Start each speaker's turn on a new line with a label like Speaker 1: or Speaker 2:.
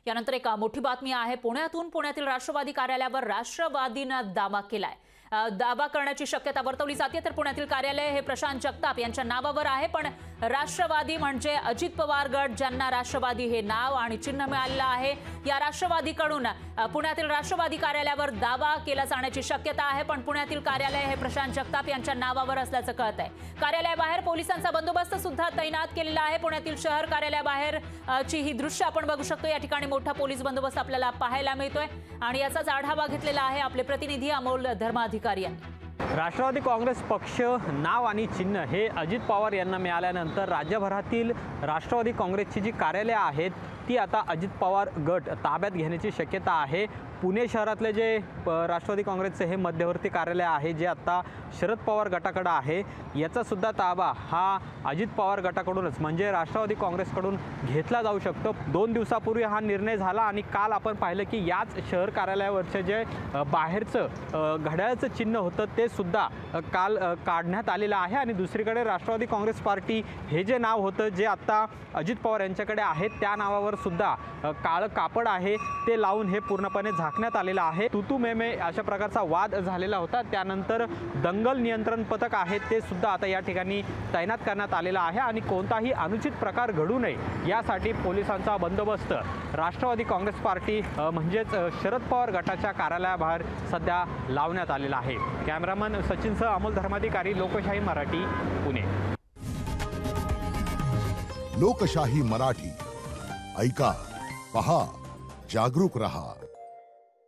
Speaker 1: यानंतर एक मोठी बातमी आहे पुण्यातील राष्ट्रवादी कार्यालयावर राष्ट्रवादीनं दावा केलाय। दावा करण्याची शक्यता वर्तवली जाते। तर पुण्यातील कार्यालय हे प्रशांत जगताप यांच्या नावावर आहे, पण राष्ट्रवादी म्हणजे अजित पवार गट ज्यांना राष्ट्रवादी हे नाव आणि चिन्ह मिळालेलं आहे, या राष्ट्रवादीकडून पुण्यातील राष्ट्रवादी कार्यालयावर दावा केला जाण्याची शक्यता आहे। पण पुण्यातील कार्यालय हे प्रशांत जगताप यांच्या नावावर असल्याचं कळत आहे। कार्यालयाबाहेर पोलिसांचा बंदोबस्त सुद्धा तैनात केलेला आहे। पुण्यातील शहर कार्यालयाबाहेर ची ही दृश्य आपण बघू शकतो। या ठिकाणी मोठा पोलीस बंदोबस्त आपल्याला पाहायला मिळतोय आणि याचाच आढावा घेतलेला आहे आपले प्रतिनिधी अमोल धर्माधिकारी यांनी।
Speaker 2: राष्ट्रवादी काँग्रेस पक्ष नाव आणि चिन्ह हे अजित पवार यांना मिळाल्यानंतर राज्यभरातील राष्ट्रवादी काँग्रेसची जी कार्यालये आहेत ती आता अजित पवार गट ताब्यात घेण्याची शक्यता आहे। पुणे शहरातले जे राष्ट्रवादी काँग्रेसचे हे मध्यवर्ती कार्यालय आहे जे आता शरद पवार गटाकडे आहे, याचा सुद्धा ताबा हा अजित पवार गटाकडूनच म्हणजे राष्ट्रवादी काँग्रेसकडून घेतला जाऊ शकतो। 2 दिवसापूर्वी हा निर्णय झाला आणि काल आपण पाहिलं की याच शहर कार्यालयावरचे जे बाहेरचं घड्याळाचं चिन्ह होतं ते सुद्धा काल काढण्यात आलेलं आहे। आणि दुसरीकडे राष्ट्रवादी काँग्रेस पार्टी हे जे नाव होतं जे आता अजित पवार यांच्याकडे आहे त्या नावावर सुद्धा काळं कापड आहे ते लावून हे पूर्णपणे झाकण्यात आलेलं आहे। तुतू मेमे अशा प्रकारचा वाद झालेला होता, त्यानंतर दंगल नियंत्रण पथक आहे ते सुद्धा आता या ठिकाणी तैनात करण्यात आलेला आहे आणि कोणताही अनुचित प्रकार घडू नये यासाठी पोलिसांचा बंदोबस्त राष्ट्रवादी काँग्रेस पार्टी म्हणजेच शरद पवार गटाच्या कार्यालयाबाहेर सध्या लावण्यात आलेला आहे। कॅमेरामन सचिनसह अमोल धर्माधिकारी, लोकशाही मराठी, पुणे।
Speaker 3: लोकशाही मराठी ऐका, पहा, जागरूक रहा।